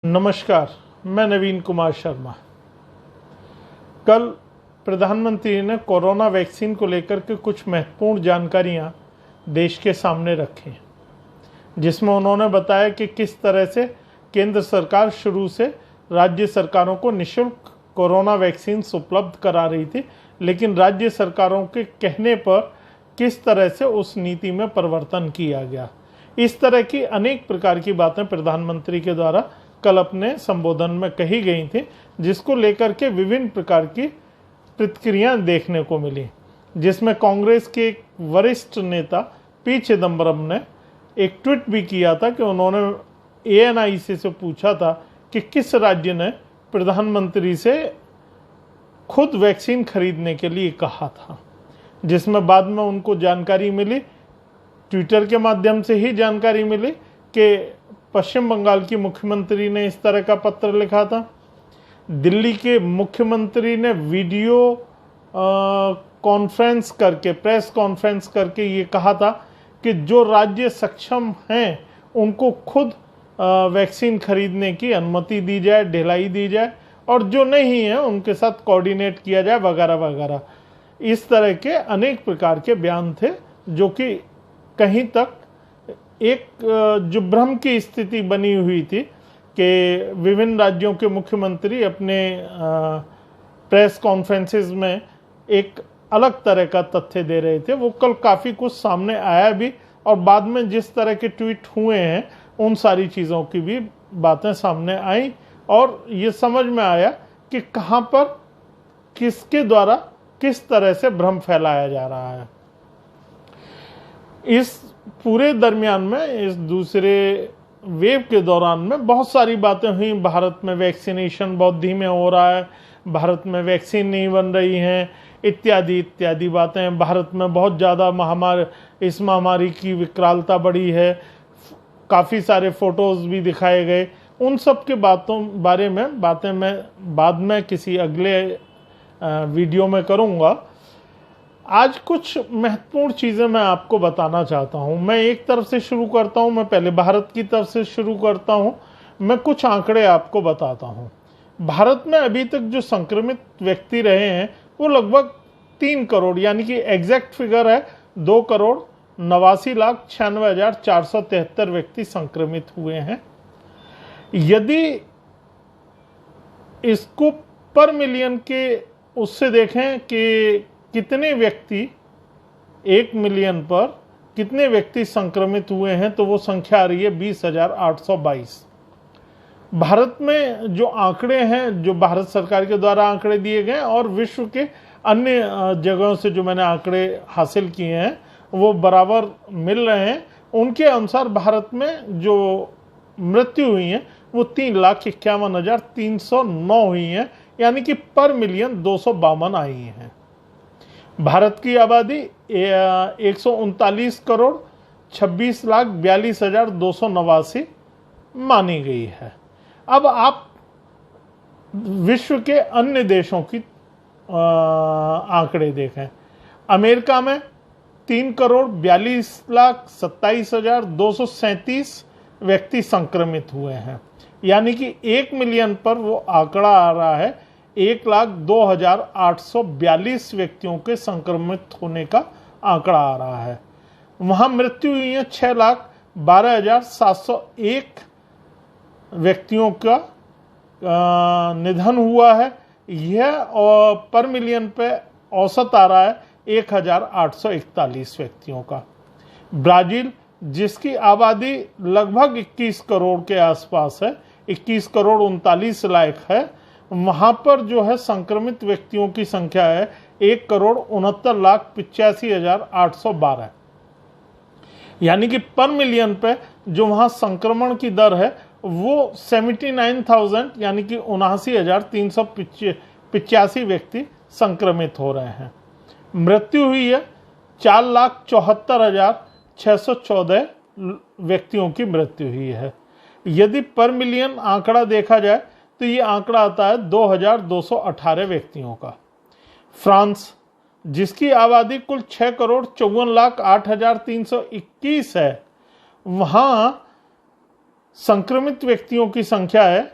नमस्कार, मैं नवीन कुमार शर्मा। कल प्रधानमंत्री ने कोरोना वैक्सीन को लेकर के कुछ महत्वपूर्ण जानकारियां देश के सामने रखी, जिसमें उन्होंने बताया कि किस तरह से केंद्र सरकार शुरू से राज्य सरकारों को निःशुल्क कोरोना वैक्सीन उपलब्ध करा रही थी, लेकिन राज्य सरकारों के कहने पर किस तरह से उस नीति में परिवर्तन किया गया। इस तरह की अनेक प्रकार की बातें प्रधानमंत्री के द्वारा कल अपने संबोधन में कही गई थी, जिसको लेकर के विभिन्न प्रकार की प्रतिक्रियाएं देखने को मिली, जिसमें कांग्रेस के एक वरिष्ठ नेता पी चिदम्बरम ने एक ट्वीट भी किया था कि उन्होंने एएनआई से पूछा था कि किस राज्य ने प्रधानमंत्री से खुद वैक्सीन खरीदने के लिए कहा था, जिसमें बाद में उनको जानकारी मिली, ट्विटर के माध्यम से ही जानकारी मिली कि पश्चिम बंगाल की मुख्यमंत्री ने इस तरह का पत्र लिखा था। दिल्ली के मुख्यमंत्री ने वीडियो कॉन्फ्रेंस करके, प्रेस कॉन्फ्रेंस करके ये कहा था कि जो राज्य सक्षम हैं उनको खुद वैक्सीन खरीदने की अनुमति दी जाए, ढिलाई दी जाए, और जो नहीं है उनके साथ कोऑर्डिनेट किया जाए वगैरह वगैरह। इस तरह के अनेक प्रकार के बयान थे, जो कि कहीं तक एक जो भ्रम की स्थिति बनी हुई थी कि विभिन्न राज्यों के मुख्यमंत्री अपने प्रेस कॉन्फ्रेंसेस में एक अलग तरह का तथ्य दे रहे थे। वो कल काफ़ी कुछ सामने आया भी, और बाद में जिस तरह के ट्वीट हुए हैं उन सारी चीज़ों की भी बातें सामने आई, और ये समझ में आया कि कहाँ पर किसके द्वारा किस तरह से भ्रम फैलाया जा रहा है। इस पूरे दरमियान में, इस दूसरे वेव के दौरान में बहुत सारी बातें हुई। भारत में वैक्सीनेशन बहुत धीमे हो रहा है, भारत में वैक्सीन नहीं बन रही हैं, इत्यादि इत्यादि बातें। भारत में बहुत ज़्यादा इस महामारी की विकरालता बढ़ी है, काफ़ी सारे फोटोज़ भी दिखाए गए। उन सब के बारे में बातें मैं बाद में किसी अगले वीडियो में करूँगा। आज कुछ महत्वपूर्ण चीज़ें मैं आपको बताना चाहता हूं। मैं एक तरफ से शुरू करता हूं, मैं पहले भारत की तरफ से शुरू करता हूं। मैं कुछ आंकड़े आपको बताता हूं। भारत में अभी तक जो संक्रमित व्यक्ति रहे हैं वो लगभग 3 करोड़, यानी कि एग्जैक्ट फिगर है 2,89,96,473 व्यक्ति संक्रमित हुए हैं। यदि इसको पर मिलियन के उससे देखें कि कितने व्यक्ति 1 मिलियन पर कितने व्यक्ति संक्रमित हुए हैं, तो वो संख्या आ रही है 20,822। भारत में जो आंकड़े हैं, जो भारत सरकार के द्वारा आंकड़े दिए गए और विश्व के अन्य जगहों से जो मैंने आंकड़े हासिल किए हैं वो बराबर मिल रहे हैं। उनके अनुसार भारत में जो मृत्यु हुई हैं वो 3,51,309 हुई हैं, यानी कि पर मिलियन 252 आई हैं। भारत की आबादी 139 करोड़ 26,42,289 मानी गई है। अब आप विश्व के अन्य देशों की आंकड़े देखें। अमेरिका में 3,42,27,237 व्यक्ति संक्रमित हुए हैं, यानी कि 1 मिलियन पर वो आंकड़ा आ रहा है 1,02,842 व्यक्तियों के संक्रमित होने का आंकड़ा आ रहा है। वहां मृत्यु हुई है 6,12,701 व्यक्तियों का निधन हुआ है। यह पर मिलियन पे औसत आ रहा है 1,841 व्यक्तियों का। ब्राजील, जिसकी आबादी लगभग 21 करोड़ के आसपास है, 21 करोड़ 39 लाख है, वहां पर जो है संक्रमित व्यक्तियों की संख्या है 1,69,85,812, यानी कि पर मिलियन पे जो वहां संक्रमण की दर है वो 79,000, यानी कि 79,385 व्यक्ति संक्रमित हो रहे हैं। मृत्यु हुई है 4,74,614 व्यक्तियों की मृत्यु हुई है। यदि पर मिलियन आंकड़ा देखा जाए तो ये आंकड़ा आता है 2,218 व्यक्तियों का। फ्रांस, जिसकी आबादी कुल 6,54,08,321 है, वहां संक्रमित व्यक्तियों की संख्या है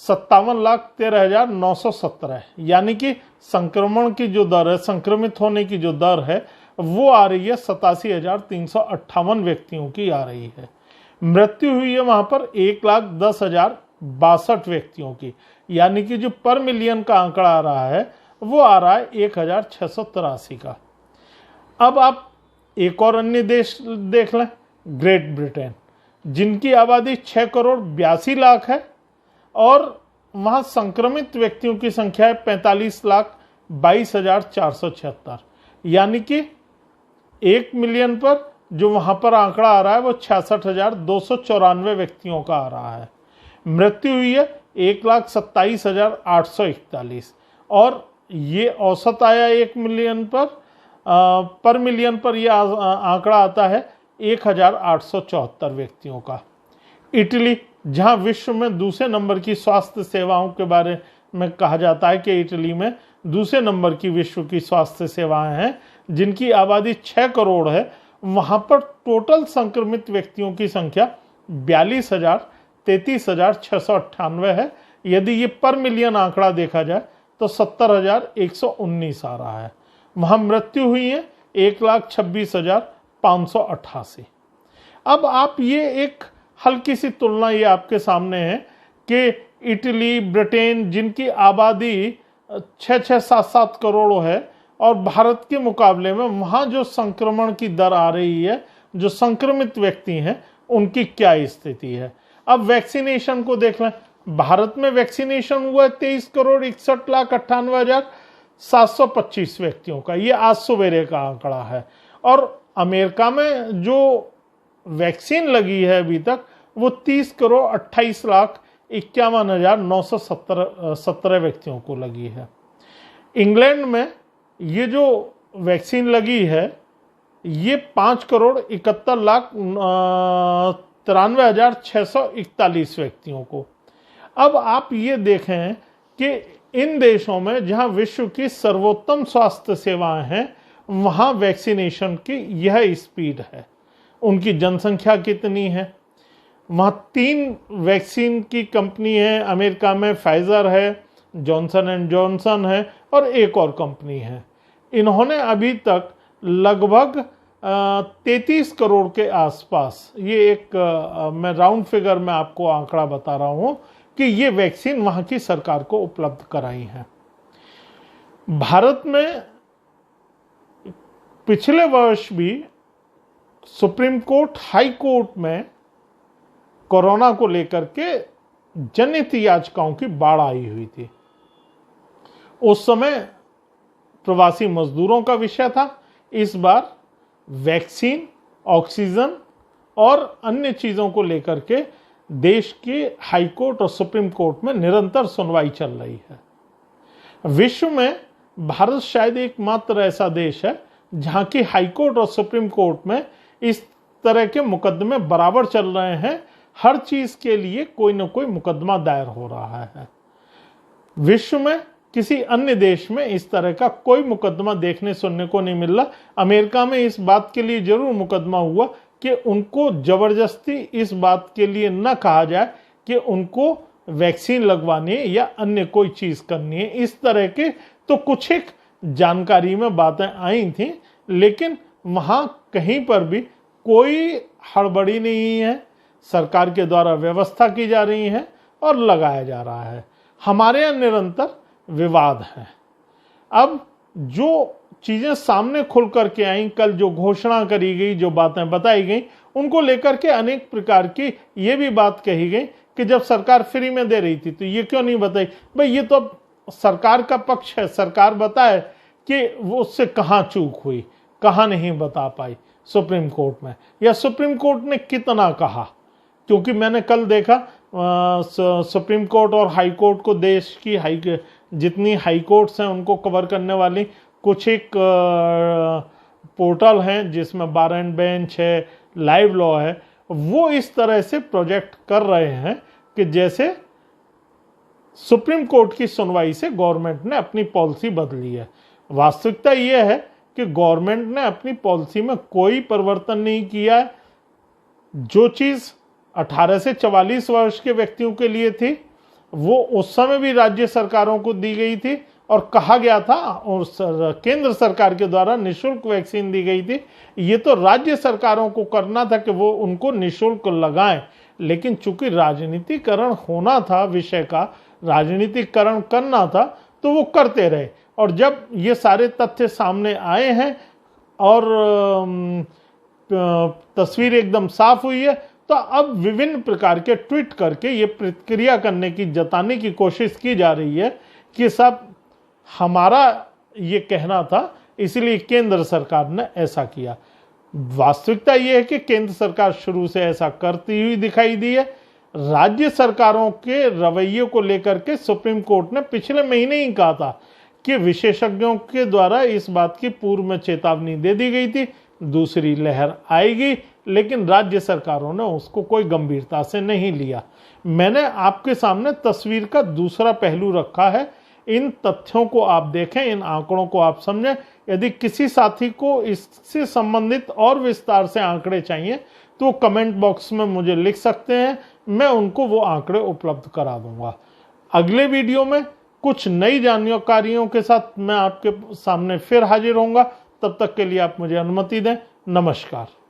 57,13,917, यानी कि संक्रमण की जो दर है, संक्रमित होने की जो दर है वो आ रही है 87,358 व्यक्तियों की आ रही है। मृत्यु हुई है वहां पर 1,10,062 व्यक्तियों की, यानी कि जो पर मिलियन का आंकड़ा आ रहा है वो आ रहा है 1,683 का। अब आप एक और अन्य देश देख लें, ग्रेट ब्रिटेन, जिनकी आबादी 6,82,00,000 है और वहां संक्रमित व्यक्तियों की संख्या है 45,22,476, यानी कि 1 मिलियन पर जो वहां पर आंकड़ा आ रहा है वो 66,294 व्यक्तियों का आ रहा है। मृत्यु हुई है 1,27,841 और ये औसत आया 1 मिलियन पर मिलियन पर यह आंकड़ा आता है 1,874 व्यक्तियों का। इटली, जहां विश्व में दूसरे नंबर की स्वास्थ्य सेवाओं के बारे में कहा जाता है कि इटली में दूसरे नंबर की विश्व की स्वास्थ्य सेवाएं हैं, जिनकी आबादी 6 करोड़ है, वहां पर टोटल संक्रमित व्यक्तियों की संख्या 42,33,698 है। यदि ये पर मिलियन आंकड़ा देखा जाए तो 70,119 आ रहा है। वहां मृत्यु हुई है 1,26,588। अब आप ये एक हल्की सी तुलना ये आपके सामने है कि इटली, ब्रिटेन, जिनकी आबादी 6-7 करोड़ है और भारत के मुकाबले में वहां जो संक्रमण की दर आ रही है, जो संक्रमित व्यक्ति हैं, उनकी क्या स्थिति है। अब वैक्सीनेशन को देख लें, भारत में वैक्सीनेशन हुआ 23,61,98,725 व्यक्तियों का, ये आज सवेरे का आंकड़ा है। और अमेरिका में जो वैक्सीन लगी है अभी तक वो 30,28,51,917 व्यक्तियों को लगी है। इंग्लैंड में ये जो वैक्सीन लगी है ये 5,71,93,641 व्यक्तियों को। अब आप ये देखें कि इन देशों में जहां विश्व की सर्वोत्तम स्वास्थ्य सेवाएं हैं वहां वैक्सीनेशन की यह स्पीड है। उनकी जनसंख्या कितनी है, वहां 3 वैक्सीन की कंपनी है, अमेरिका में फाइजर है, जॉनसन एंड जॉनसन है और एक और कंपनी है। इन्होंने अभी तक लगभग 33 करोड़ के आसपास, ये एक मैं राउंड फिगर में आपको आंकड़ा बता रहा हूं कि ये वैक्सीन वहां की सरकार को उपलब्ध कराई है। भारत में पिछले वर्ष भी सुप्रीम कोर्ट, हाई कोर्ट में कोरोना को लेकर के जनहित याचिकाओं की बाढ़ आई हुई थी। उस समय प्रवासी मजदूरों का विषय था। इस बार वैक्सीन, ऑक्सीजन और अन्य चीजों को लेकर के देश के हाई कोर्ट और सुप्रीम कोर्ट में निरंतर सुनवाई चल रही है। विश्व में भारत शायद एकमात्र ऐसा देश है जहां की हाई कोर्ट और सुप्रीम कोर्ट में इस तरह के मुकदमे बराबर चल रहे हैं। हर चीज के लिए कोई ना कोई मुकदमा दायर हो रहा है। विश्व में किसी अन्य देश में इस तरह का कोई मुकदमा देखने सुनने को नहीं मिल रहा। अमेरिका में इस बात के लिए जरूर मुकदमा हुआ कि उनको जबरदस्ती इस बात के लिए न कहा जाए कि उनको वैक्सीन लगवानी है या अन्य कोई चीज करनी है। इस तरह के तो कुछ एक जानकारी में बातें आई थी, लेकिन वहां कहीं पर भी कोई हड़बड़ी नहीं है। सरकार के द्वारा व्यवस्था की जा रही है और लगाया जा रहा है। हमारे यहाँ निरंतर विवाद है। अब जो चीजें सामने खुल करके आई, कल जो घोषणा करी गई, जो बातें बताई गई, उनको लेकर के अनेक प्रकार की ये भी बात कही गई कि जब सरकार फ्री में दे रही थी तो ये क्यों नहीं बताई। भाई ये तो सरकार का पक्ष है, सरकार बताए कि वो उससे कहाँ चूक हुई, कहाँ नहीं बता पाई सुप्रीम कोर्ट में, या सुप्रीम कोर्ट ने कितना कहा। क्योंकि मैंने कल देखा सुप्रीम कोर्ट और हाई कोर्ट को, देश की जितनी हाई कोर्ट्स हैं उनको कवर करने वाली कुछ एक पोर्टल हैं जिसमें बार एंड बेंच है, लाइव लॉ है, वो इस तरह से प्रोजेक्ट कर रहे हैं कि जैसे सुप्रीम कोर्ट की सुनवाई से गवर्नमेंट ने अपनी पॉलिसी बदली है। वास्तविकता यह है कि गवर्नमेंट ने अपनी पॉलिसी में कोई परिवर्तन नहीं किया है। जो चीज 18 से 44 वर्ष के व्यक्तियों के लिए थी, वो उस समय भी राज्य सरकारों को दी गई थी और कहा गया था और केंद्र सरकार के द्वारा निःशुल्क वैक्सीन दी गई थी। ये तो राज्य सरकारों को करना था कि वो उनको निःशुल्क लगाएं, लेकिन चूंकि राजनीतिकरण होना था, विषय का राजनीतिकरण करना था, तो वो करते रहे। और जब ये सारे तथ्य सामने आए हैं और तस्वीर एकदम साफ हुई है, तो अब विभिन्न प्रकार के ट्वीट करके ये प्रतिक्रिया करने की, जताने की कोशिश की जा रही है कि सब हमारा ये कहना था, इसलिए केंद्र सरकार ने ऐसा किया। वास्तविकता ये है कि केंद्र सरकार शुरू से ऐसा करती हुई दिखाई दी है। राज्य सरकारों के रवैये को लेकर के सुप्रीम कोर्ट ने पिछले महीने ही कहा था कि विशेषज्ञों के द्वारा इस बात की पूर्व में चेतावनी दे दी गई थी, दूसरी लहर आएगी, लेकिन राज्य सरकारों ने उसको कोई गंभीरता से नहीं लिया। मैंने आपके सामने तस्वीर का दूसरा पहलू रखा है। इन तथ्यों को आप देखें, इन आंकड़ों को आप समझें। यदि किसी साथी को इससे संबंधित और विस्तार से आंकड़े चाहिए तो कमेंट बॉक्स में मुझे लिख सकते हैं, मैं उनको वो आंकड़े उपलब्ध करा दूंगा। अगले वीडियो में कुछ नई जानकारियों के साथ मैं आपके सामने फिर हाजिर होऊंगा। तब तक के लिए आप मुझे अनुमति दें। नमस्कार।